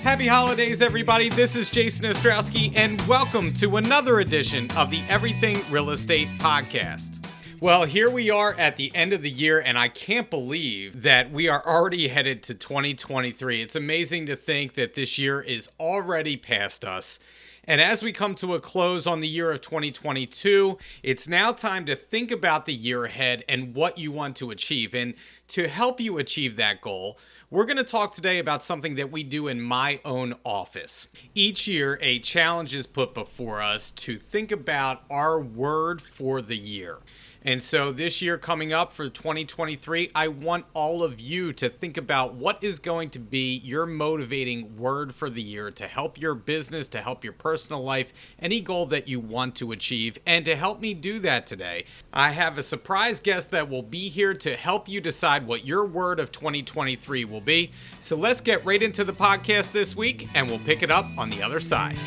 Happy holidays, everybody. This is Jason Ostrowski, and welcome to another edition of the Everything Real Estate Podcast. Well, here we are at the end of the year, and I can't believe that we are already headed to 2023. It's amazing to think that this year is already past us. And as we come to a close on the year of 2022, it's now time to think about the year ahead and what you want to achieve. And to help you achieve that goal, we're going to talk today about something that we do in my own office. Each year, a challenge is put before us to think about our word for the year. And so this year coming up for 2023, I want all of you to think about what is going to be your motivating word for the year to help your business, to help your personal life, any goal that you want to achieve. And to help me do that today, I have a surprise guest that will be here to help you decide what your word of 2023 will be. So let's get right into the podcast this week, and we'll pick it up on the other side.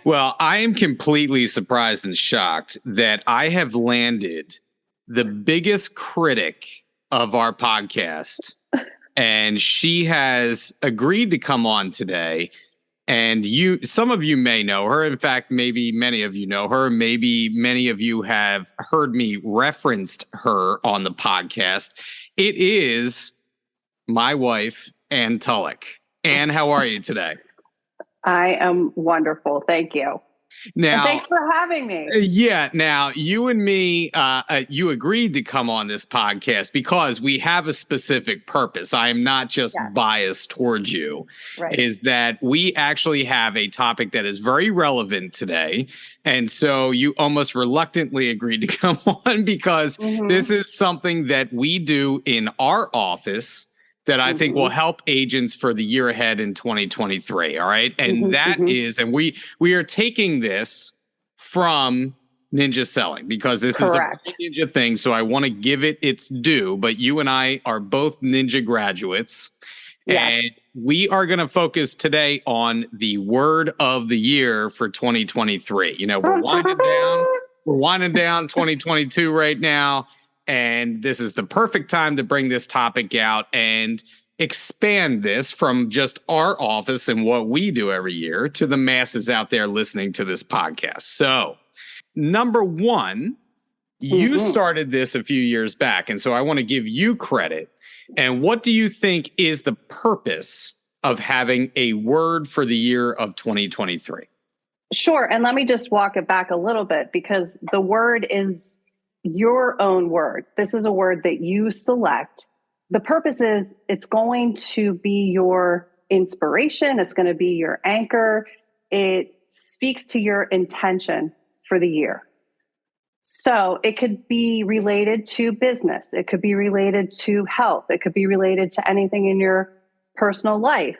Well, I am completely surprised and shocked that I have landed the biggest critic of our podcast, and she has agreed to come on today. And some of you may know her. In fact, maybe many of you know her. Maybe many of you have heard me referenced her on the podcast. It is my wife, Ann Tulloch. Ann, how are you today? I am wonderful. Thank you. Now, and thanks for having me. Now you and me, you agreed to come on this podcast because we have a specific purpose. I am not just biased towards you. Right. Is that we actually have a topic that is very relevant today. And so you almost reluctantly agreed to come on because this is something that we do in our office that I think will help agents for the year ahead in 2023. All right. And is, and we are taking this from ninja selling because this is a ninja thing. So I want to give it its due, but you and I are both ninja graduates. Yes. And we are going to focus today on the word of the year for 2023. You know, we're winding down 2022 right now. And this is the perfect time to bring this topic out and expand this from just our office and what we do every year to the masses out there listening to this podcast. So, number one, you started this a few years back. And so I want to give you credit. And what do you think is the purpose of having a word for the year of 2023? Sure. And let me just walk it back a little bit because the word is your own word. This is a word that you select. The purpose is it's going to be your inspiration. It's going to be your anchor. It speaks to your intention for the year. So it could be related to business. It could be related to health. It could be related to anything in your personal life.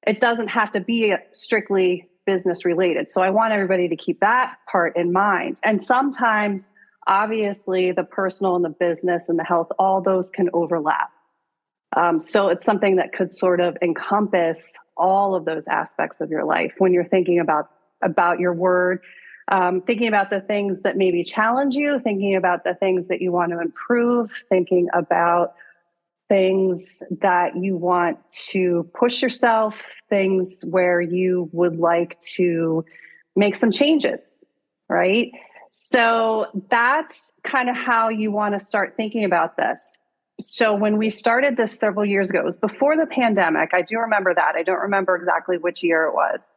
It doesn't have to be strictly business related. So I want everybody to keep that part in mind. And sometimes obviously, the personal and the business and the health, all those can overlap. So it's something that could sort of encompass all of those aspects of your life when you're thinking about your word, thinking about the things that maybe challenge you, thinking about the things that you want to improve, thinking about things that you want to push yourself, things where you would like to make some changes, right? So that's kind of how you want to start thinking about this. So when we started this several years ago, it was before the pandemic. I do remember that. I don't remember exactly which year it was.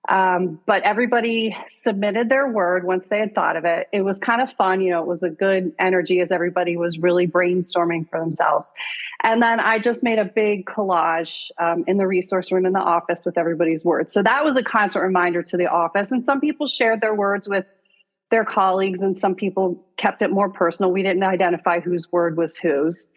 But everybody submitted their word once they had thought of it. It was kind of fun. You know, it was a good energy as everybody was really brainstorming for themselves. And then I just made a big collage in the resource room in the office with everybody's words. So that was a constant reminder to the office. And some people shared their words with their colleagues, and some people kept it more personal. We didn't identify whose word was whose.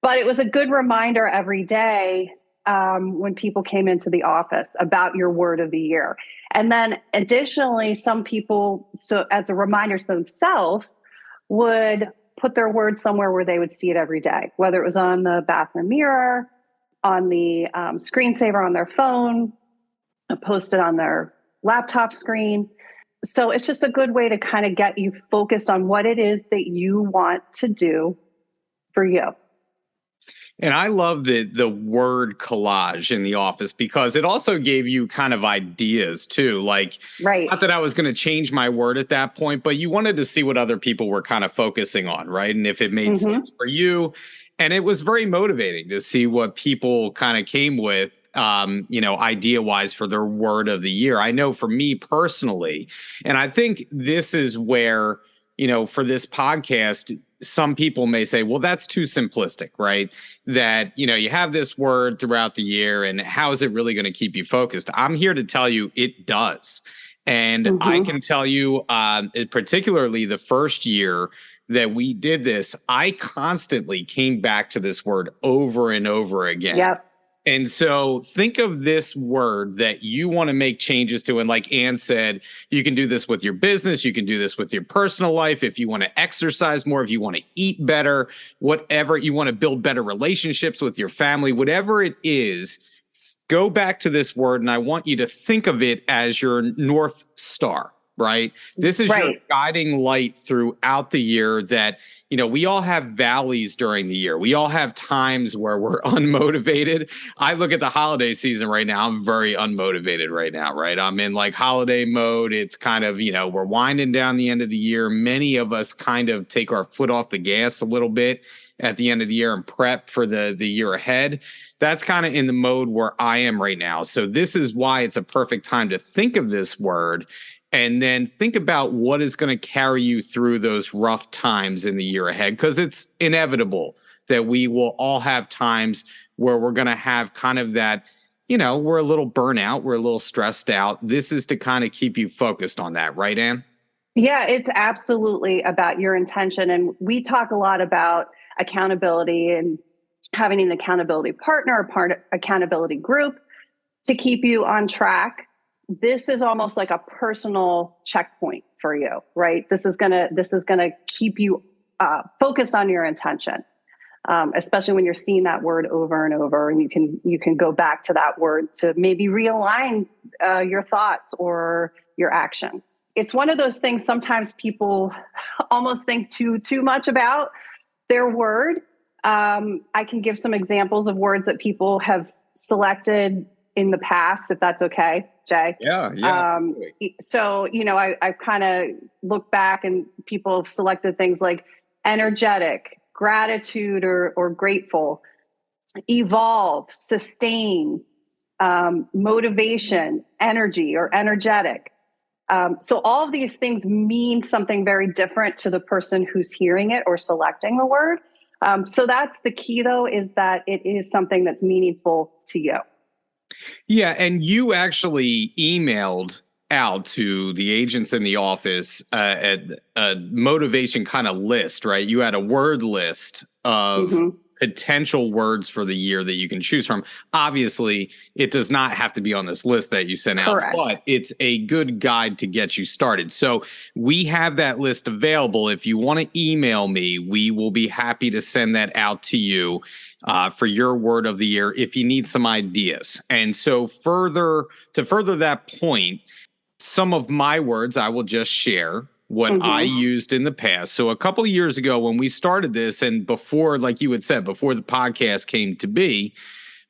But it was a good reminder every day when people came into the office about your word of the year. And then additionally, some people, so as a reminder to themselves, would put their word somewhere where they would see it every day, whether it was on the bathroom mirror, on the screensaver on their phone, posted on their laptop screen. So it's just a good way to kind of get you focused on what it is that you want to do for you. And I love the word collage in the office because it also gave you kind of ideas too. Like, right. Not that I was going to change my word at that point, but you wanted to see what other people were kind of focusing on, right? And if it made sense for you. And it was very motivating to see what people kind of came with, idea wise for their word of the year. I know for me personally, and I think this is where, for this podcast, some people may say, well, that's too simplistic, right? That, you have this word throughout the year and how is it really going to keep you focused? I'm here to tell you it does. And I can tell you, particularly the first year that we did this, I constantly came back to this word over and over again. Yep. And so think of this word that you want to make changes to. And like Ann said, you can do this with your business. You can do this with your personal life. If you want to exercise more, if you want to eat better, whatever, you want to build better relationships with your family, whatever it is, go back to this word. And I want you to think of it as your North Star, right? This is your guiding light throughout the year that, we all have valleys during the year. We all have times where we're unmotivated. I look at the holiday season right now. I'm very unmotivated right now, right? I'm in like holiday mode. It's kind of, we're winding down the end of the year. Many of us kind of take our foot off the gas a little bit at the end of the year and prep for the year ahead. That's kind of in the mode where I am right now. So this is why it's a perfect time to think of this word and then think about what is going to carry you through those rough times in the year ahead, because it's inevitable that we will all have times where we're going to have kind of that, we're a little burnout, we're a little stressed out. This is to kind of keep you focused on that, right, Ann? Yeah, it's absolutely about your intention. And we talk a lot about accountability and having an accountability partner, accountability group to keep you on track. This is almost like a personal checkpoint for you, right? This is gonna keep you focused on your intention, especially when you're seeing that word over and over, and you can go back to that word to maybe realign your thoughts or your actions. It's one of those things. Sometimes people almost think too much about their word. I can give some examples of words that people have selected in the past, if that's okay, Jay. Yeah. So, I kind of look back and people have selected things like energetic, gratitude or grateful, evolve, sustain, motivation, energy or energetic. So all of these things mean something very different to the person who's hearing it or selecting the word. So that's the key, though, is that it is something that's meaningful to you. Yeah, and you actually emailed out to the agents in the office a motivation kind of list, right? You had a word list of potential words for the year that you can choose from. Obviously, it does not have to be on this list that you sent out, but it's a good guide to get you started. So we have that list available. If you want to email me, we will be happy to send that out to you for your word of the year if you need some ideas. And so further that point, some of my words I will just share what I used in the past. So a couple of years ago when we started this, and before, like you had said, before the podcast came to be,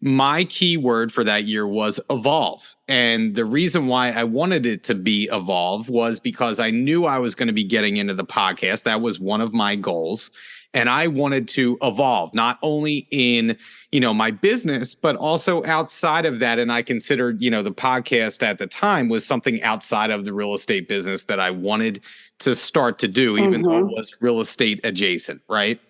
my key word for that year was evolve. And the reason why I wanted it to be evolve was because I knew I was going to be getting into the podcast. That was one of my goals. And I wanted to evolve, not only in, my business, but also outside of that. And I considered, the podcast at the time was something outside of the real estate business that I wanted to start to do, even though it was real estate adjacent, right?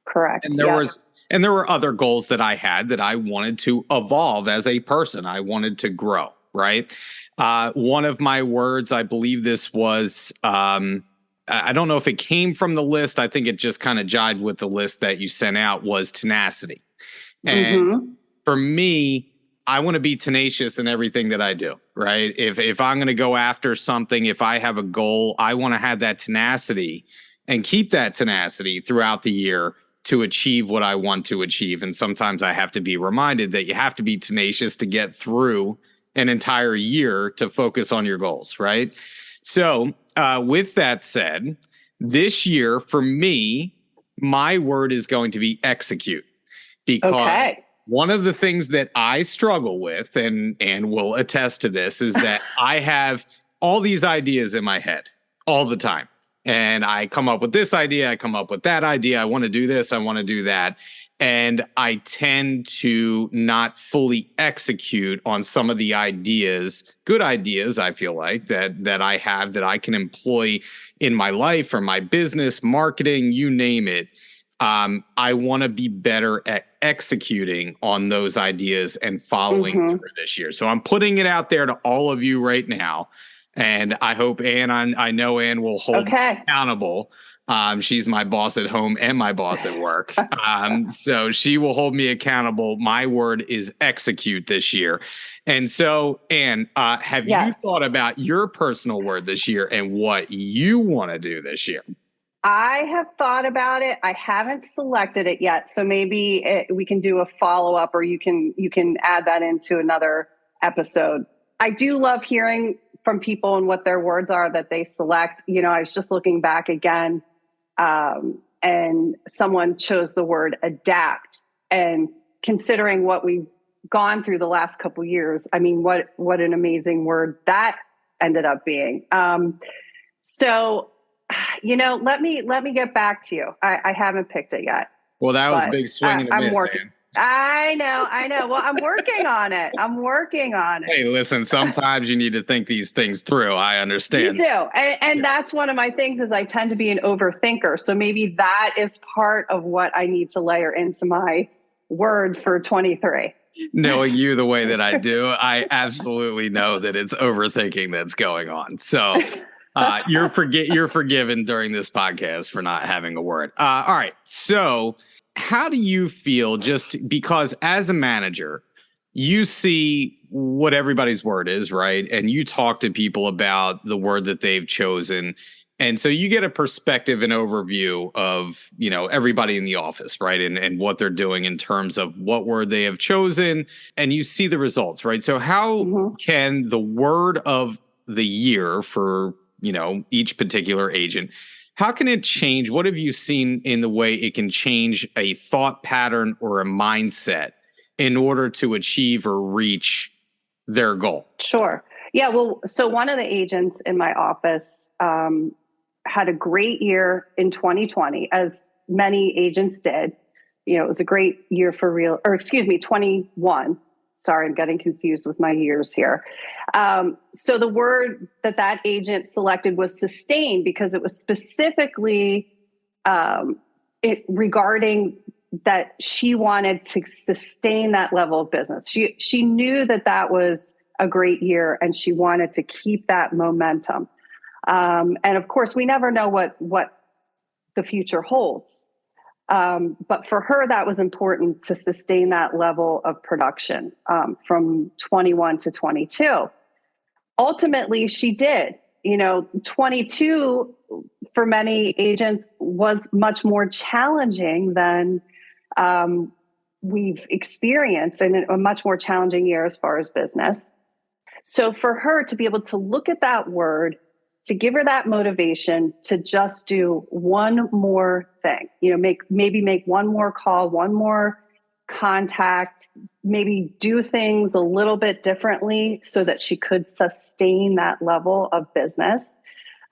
Correct. And there were other goals that I had that I wanted to evolve as a person. I wanted to grow, right? One of my words, I believe this was, I don't know if it came from the list. I think it just kind of jived with the list that you sent out, was tenacity. And for me, I want to be tenacious in everything that I do, right? If I'm going to go after something, if I have a goal, I want to have that tenacity and keep that tenacity throughout the year to achieve what I want to achieve. And sometimes I have to be reminded that you have to be tenacious to get through an entire year to focus on your goals, right? So with that said, this year for me, my word is going to be execute. because one of the things that I struggle with, and will attest to this, is that I have all these ideas in my head all the time. And I come up with this idea, I come up with that idea, I want to do this, I want to do that. And I tend to not fully execute on some of the ideas, good ideas, I feel like, that I have that I can employ in my life or my business, marketing, you name it. I want to be better at executing on those ideas and following through this year. So I'm putting it out there to all of you right now. And I hope Ann, I know Ann will hold me accountable. She's my boss at home and my boss at work. So she will hold me accountable. My word is execute this year. And so, Ann, have you thought about your personal word this year and what you want to do this year? I have thought about it. I haven't selected it yet. So maybe we can do a follow-up, or you can add that into another episode. I do love hearing from people and what their words are that they select. You know, I was just looking back again, and someone chose the word adapt. And considering what we've gone through the last couple of years, I mean, what an amazing word that ended up being. So, you know, let me get back to you. I haven't picked it yet. Well, that was a big swing and a miss, Ann. I know. Well, I'm working on it. Hey, listen, sometimes you need to think these things through. I understand. You do. And that's one of my things is I tend to be an overthinker. So maybe that is part of what I need to layer into my word for 23. Knowing you the way that I do, I absolutely know that it's overthinking that's going on. So you're forgiven during this podcast for not having a word. All right. So how do you feel, just because as a manager, you see what everybody's word is, right? And you talk to people about the word that they've chosen. And so you get a perspective and overview of, you know, everybody in the office, right? And what they're doing in terms of what word they have chosen, and you see the results, right? So how can the word of the year for, you know, each particular agent, how can it change? What have you seen in the way it can change a thought pattern or a mindset in order to achieve or reach their goal? Sure. Yeah. Well, so one of the agents in my office had a great year in 2020, as many agents did. You know, it was a great year for 21. Sorry, I'm getting confused with my years here. So the word that agent selected was sustain, because it was specifically regarding that she wanted to sustain that level of business. She knew that was a great year, and she wanted to keep that momentum. And of course, we never know what the future holds. But for her, that was important to sustain that level of production from 21 to 22. Ultimately, she did. You know, 22 for many agents was much more challenging than we've experienced, and a much more challenging year as far as business. So for her to be able to look at that word, to give her that motivation to just do one more thing, you know, maybe make one more call, one more contact, maybe do things a little bit differently so that she could sustain that level of business.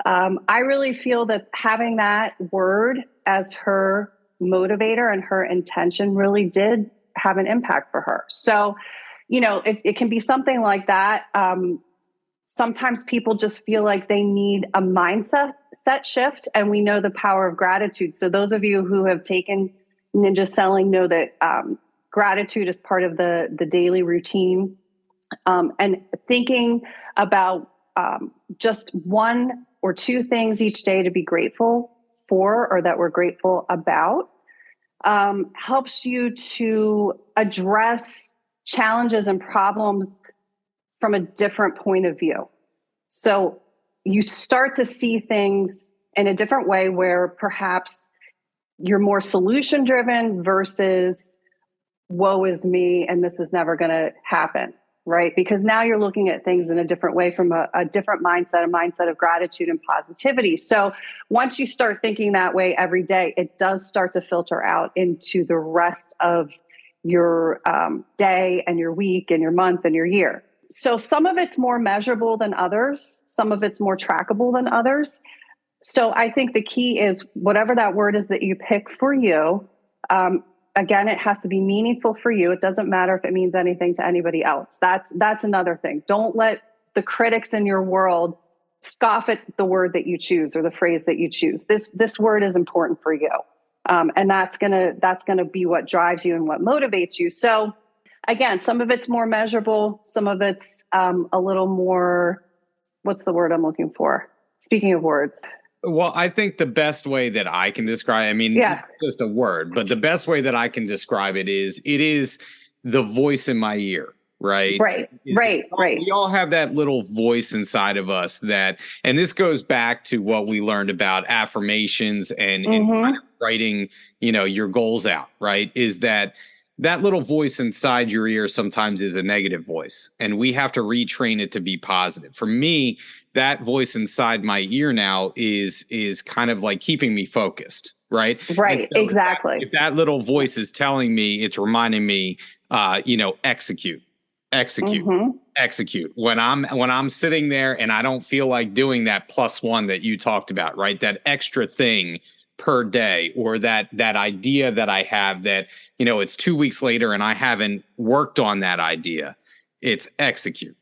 I really feel that having that word as her motivator and her intention really did have an impact for her. So, you know, it can be something like that. Sometimes people just feel like they need a mindset shift, and we know the power of gratitude. So those of you who have taken Ninja Selling know that gratitude is part of the daily routine, and thinking about just one or two things each day to be grateful for, or that we're grateful about, helps you to address challenges and problems from a different point of view. So you start to see things in a different way, where perhaps you're more solution driven versus woe is me and this is never going to happen, right? Because now you're looking at things in a different way, from a different mindset, a mindset of gratitude and positivity. So once you start thinking that way every day, it does start to filter out into the rest of your day and your week and your month and your year. So some of it's more measurable than others. Some of it's more trackable than others. So I think the key is whatever that word is that you pick for you. Again, it has to be meaningful for you. It doesn't matter if it means anything to anybody else. That's another thing. Don't let the critics in your world scoff at the word that you choose or the phrase that you choose. This word is important for you. And that's gonna be what drives you and what motivates you. So again, some of it's more measurable, some of it's a little more, what's the word I'm looking for? Speaking of words. Well, I think the best way that I can describe, I mean, just a word, but the best way that I can describe it is the voice in my ear. Right. Right. We all have that little voice inside of us and this goes back to what we learned about affirmations and kind of writing, your goals out, right? Is that little voice inside your ear sometimes is a negative voice, and we have to retrain it to be positive. For me, that voice inside my ear now is kind of like keeping me focused. Right. Right. So exactly. If that little voice is telling me, it's reminding me, execute. When I'm sitting there and I don't feel like doing that +1 that you talked about, right? That extra thing per day, or that idea that I have that, it's 2 weeks later and I haven't worked on that idea. It's execute.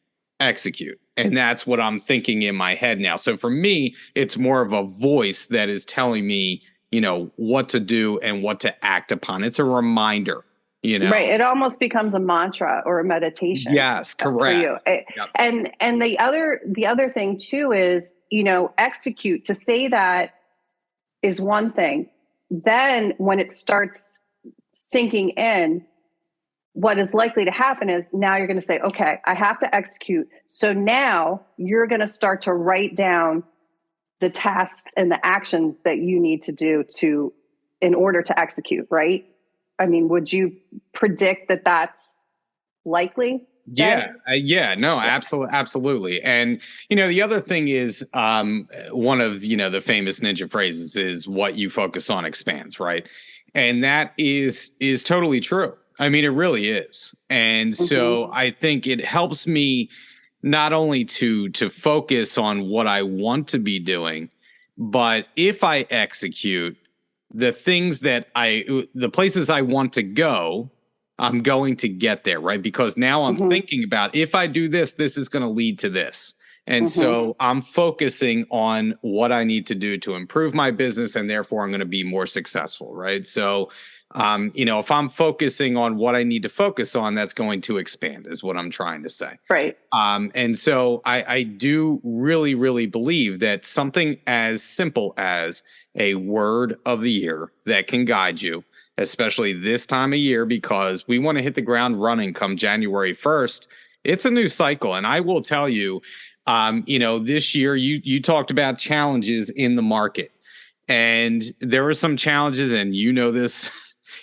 And that's what I'm thinking in my head now. So for me, it's more of a voice that is telling me, what to do and what to act upon. It's a reminder. Right. It almost becomes a mantra or a meditation. Yes, correct. For you. Yep. And the other thing too is, execute. To say that is one thing. Then when it starts sinking in, what is likely to happen is now you're going to say, okay, I have to execute. So now you're going to start to write down the tasks and the actions that you need to do in order to execute, right? I mean, would you predict that that's likely? No, absolutely. And, the other thing is one of, the famous ninja phrases is what you focus on expands, right? And that is totally true. I mean, it really is. And so I think it helps me not only to focus on what I want to be doing, but if I execute, the places I want to go, I'm going to get there, right? Because now I'm thinking about, if I do this, this is going to lead to this. And so I'm focusing on what I need to do to improve my business, and therefore I'm going to be more successful, right? So, if I'm focusing on what I need to focus on, that's going to expand, is what I'm trying to say. Right. And so I do really, really believe that something as simple as a word of the year that can guide you, especially this time of year, because we want to hit the ground running come January 1st. It's a new cycle. And I will tell you, this year you talked about challenges in the market, and there were some challenges, and this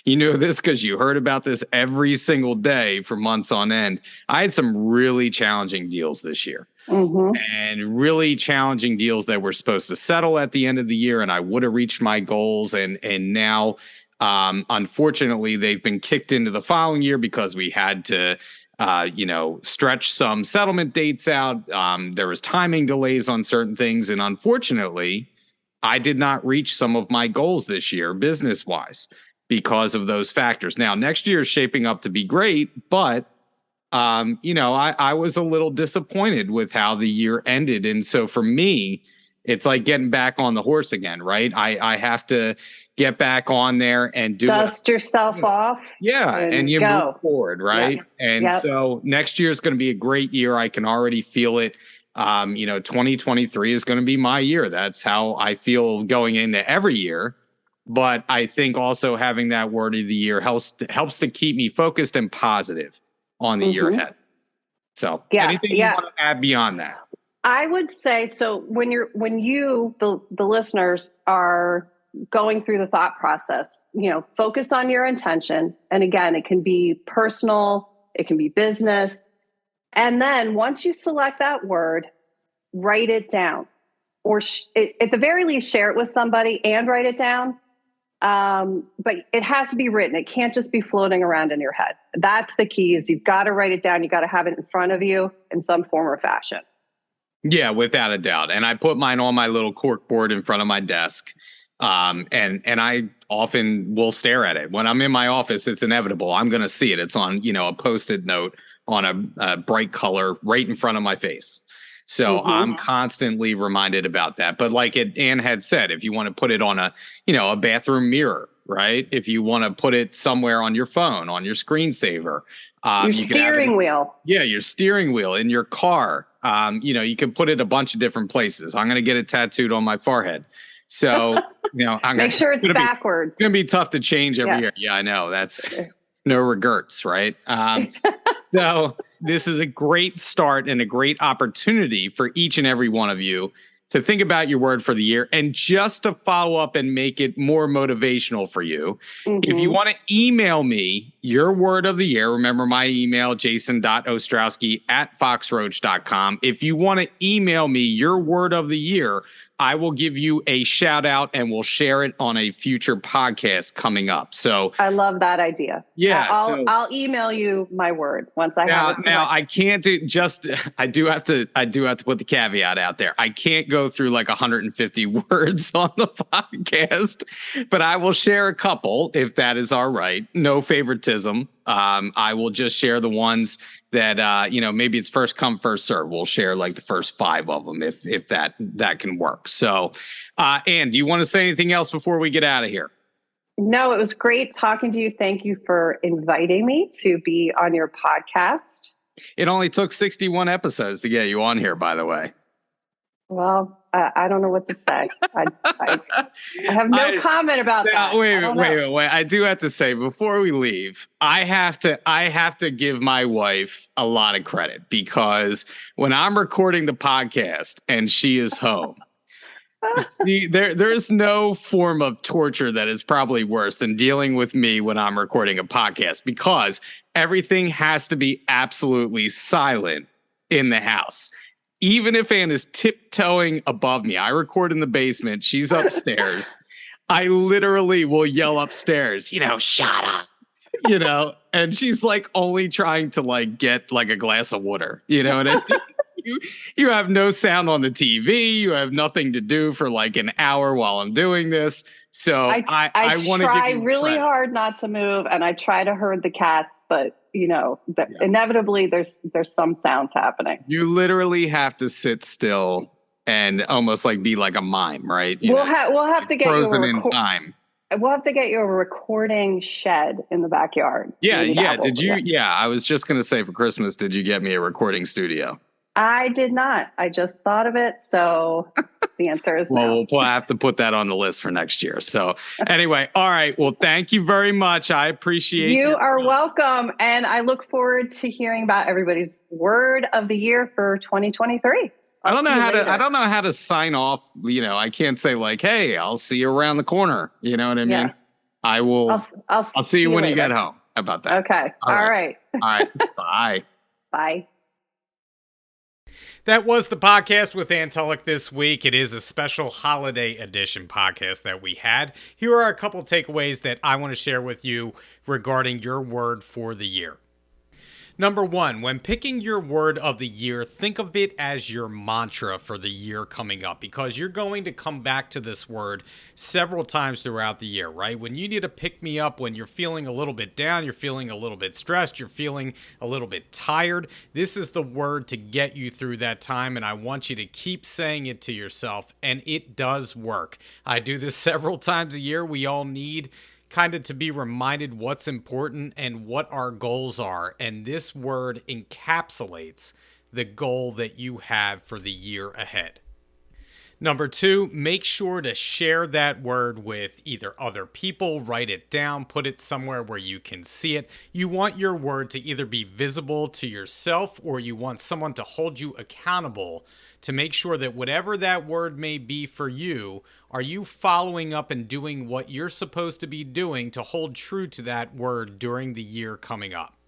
because you heard about this every single day for months on end. I had some really challenging deals this year. And really challenging deals that were supposed to settle at the end of the year, and I would have reached my goals. And now, unfortunately, they've been kicked into the following year because we had to, stretch some settlement dates out. There was timing delays on certain things, and unfortunately, I did not reach some of my goals this year, business-wise, because of those factors. Now, next year is shaping up to be great, but I was a little disappointed with how the year ended. And so for me, it's like getting back on the horse again, right? I have to get back on there and dust yourself off. Yeah. And you move forward, right? Yep. And so next year is going to be a great year. I can already feel it. 2023 is going to be my year. That's how I feel going into every year. But I think also having that word of the year helps to keep me focused and positive on the year ahead. So anything you want to add beyond that? I would say, so when you, the listeners, are going through the thought process, focus on your intention. And again, it can be personal, it can be business. And then once you select that word, write it down, or at the very least, share it with somebody and write it down. But it has to be written. It can't just be floating around in your head. That's the key, is you've got to write it down. You got to have it in front of you in some form or fashion. Yeah, without a doubt. And I put mine on my little cork board in front of my desk. And I often will stare at it. When I'm in my office, it's inevitable. I'm going to see it. It's on, a Post-it note on a bright color right in front of my face. So I'm constantly reminded about that. But like Ann had said, if you want to put it on a bathroom mirror, right? If you want to put it somewhere on your phone, on your screensaver, your steering wheel. Yeah, your steering wheel in your car. You can put it a bunch of different places. I'm going to get it tattooed on my forehead. So, make sure it's backwards. It's going to be tough to change every year. Yeah, I know. That's no regrets, right? So this is a great start and a great opportunity for each and every one of you to think about your word for the year. And just to follow up and make it more motivational for you, if you want to email me your word of the year, remember my email, jason.ostrowski@foxroach.com. If you want to email me your word of the year, I will give you a shout out and we'll share it on a future podcast coming up. So I love that idea. Yeah. I'll email you my word once I have it. Now I can't do I do have to put the caveat out there. I can't go through like 150 words on the podcast, but I will share a couple if that is all right. No favoritism. I will just share the ones that, maybe it's first come, first serve. We'll share like the first 5 of them if that can work. So, Ann, do you want to say anything else before we get out of here? No, it was great talking to you. Thank you for inviting me to be on your podcast. It only took 61 episodes to get you on here, by the way. Well, I don't know what to say. I have no comment about that. Wait. I do have to say before we leave, I have to give my wife a lot of credit, because when I'm recording the podcast and she is home, there's no form of torture that is probably worse than dealing with me when I'm recording a podcast, because everything has to be absolutely silent in the house. Even if Ann is tiptoeing above me, I record in the basement, she's upstairs. I literally will yell upstairs, shut up, and she's like only trying to like get like a glass of water, you know what I mean? You have no sound on the TV. You have nothing to do for like an hour while I'm doing this. So I want to try really hard not to move, and I try to herd the cats, but inevitably there's some sounds happening. You literally have to sit still and almost like be like a mime, right? We'll have to get frozen in time. We'll have to get you a recording shed in the backyard. Yeah. Did you? Yeah, I was just gonna say, for Christmas, did you get me a recording studio? I did not. I just thought of it. So the answer is no. Well, we'll have to put that on the list for next year. So anyway, all right. Well, thank you very much. I appreciate it. You are welcome. And I look forward to hearing about everybody's word of the year for 2023. I don't know how to sign off. I can't say like, hey, I'll see you around the corner. You know what I mean? Yeah. I will. I'll see you when you get home. How about that? Okay. All right. All right. Bye. Bye. That was the podcast with Ann Tulloch this week. It is a special holiday edition podcast that we had. Here are a couple takeaways that I want to share with you regarding your word for the year. Number 1, when picking your word of the year, think of it as your mantra for the year coming up, because you're going to come back to this word several times throughout the year, right? When you need to pick me up, when you're feeling a little bit down, you're feeling a little bit stressed, you're feeling a little bit tired, this is the word to get you through that time, and I want you to keep saying it to yourself, and it does work. I do this several times a year. We all need kind of to be reminded what's important and what our goals are. And this word encapsulates the goal that you have for the year ahead. Number 2, make sure to share that word with either other people, write it down, put it somewhere where you can see it. You want your word to either be visible to yourself, or you want someone to hold you accountable to make sure that whatever that word may be for you, are you following up and doing what you're supposed to be doing to hold true to that word during the year coming up?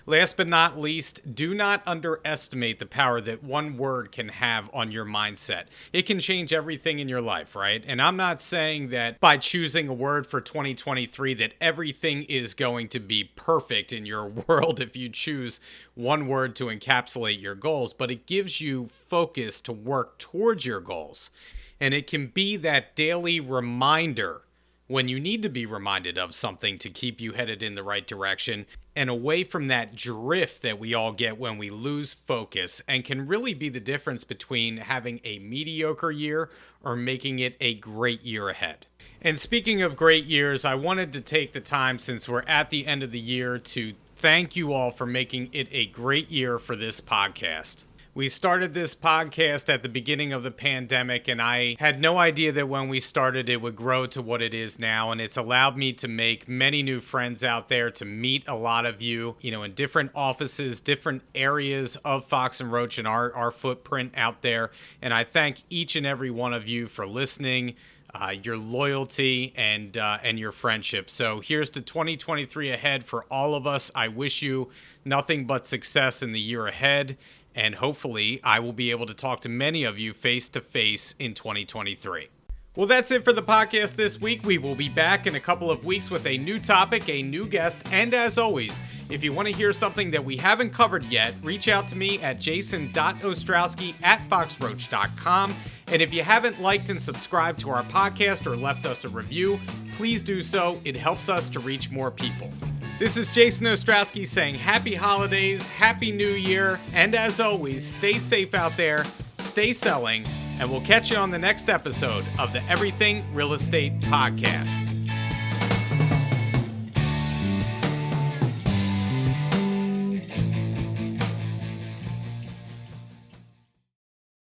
Last but not least, do not underestimate the power that one word can have on your mindset. It can change everything in your life, right? And I'm not saying that by choosing a word for 2023 that everything is going to be perfect in your world if you choose one word to encapsulate your goals, but it gives you focus to work towards your goals. And it can be that daily reminder when you need to be reminded of something to keep you headed in the right direction and away from that drift that we all get when we lose focus, and can really be the difference between having a mediocre year or making it a great year ahead. And speaking of great years, I wanted to take the time, since we're at the end of the year, to thank you all for making it a great year for this podcast. We started this podcast at the beginning of the pandemic, and I had no idea that when we started it would grow to what it is now. And it's allowed me to make many new friends out there, to meet a lot of you, in different offices, different areas of Fox and Roach and our footprint out there. And I thank each and every one of you for listening, your loyalty, and your friendship. So here's to 2023 ahead for all of us. I wish you nothing but success in the year ahead. And hopefully I will be able to talk to many of you face to face in 2023. Well, that's it for the podcast this week. We will be back in a couple of weeks with a new topic, a new guest. And as always, if you want to hear something that we haven't covered yet, reach out to me at jason.ostrowski@foxroach.com. And if you haven't liked and subscribed to our podcast or left us a review, please do so. It helps us to reach more people. This is Jason Ostrowski saying happy holidays, happy new year, and as always, stay safe out there, stay selling, and we'll catch you on the next episode of the Everything Real Estate Podcast.